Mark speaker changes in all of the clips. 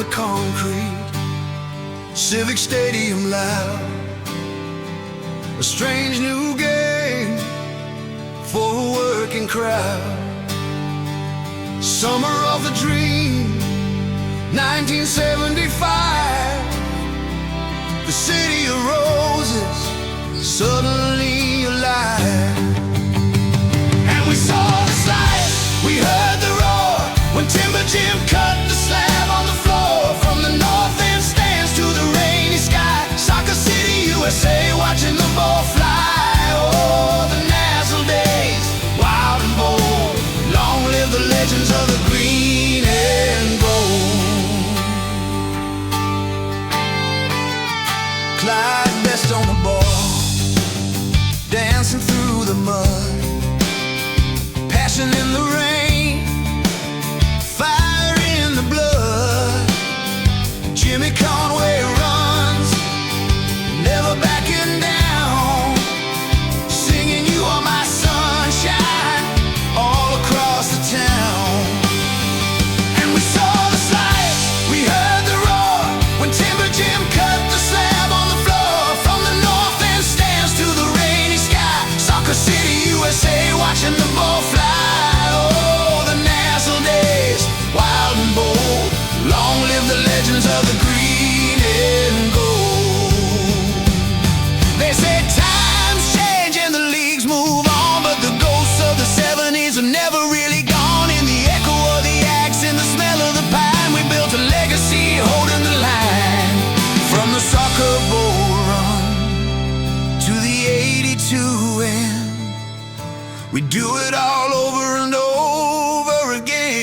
Speaker 1: the concrete, Civic Stadium loud. A strange new game for a working crowd. Summer of the dream, 1975. The city of roses, suddenly alive. And we saw the sight, we heard the roar, when Timber Jim cut the slab on the floor. From the north end stands to the rainy sky, Soccer City, USA, watching the ball fly. Oh, the NASL days, wild and bold. Long live the legends of the green and gold. Clyde best on the ball, dancing through the mud, passion in the rain, fire in the blood. Jimmy Conway runs, never backing down, singing "You Are My Sunshine" all across the town. And we saw the sights, we heard the roar, when Timber Jim cut the slab on the floor. From the north end stands to the rainy sky, Soccer City, USA, watching the ball fly. Oh, the NASL days, wild and bold. Long live the legends of the green and gold. They say times change and the leagues move on, but the ghosts of the 70s are never really gone. In the echo of the axe, in the smell of the pine, we built a legacy holding the line. From the soccer bowl run to the 82 end, we do it all over and over again.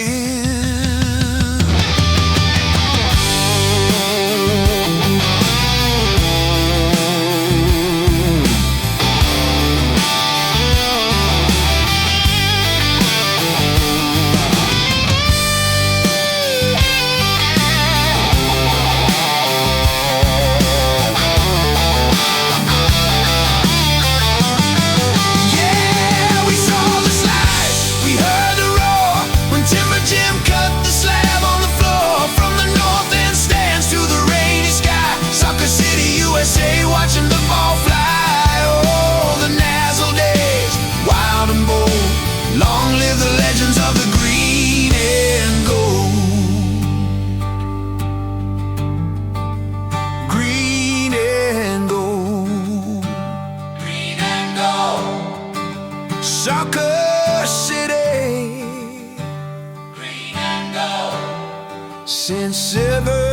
Speaker 1: Watching the ball fly. Oh, the NASL days, wild and bold. Long live the legends of the green and gold. Green and gold. Green and gold. Soccer City. Green and gold. Since ever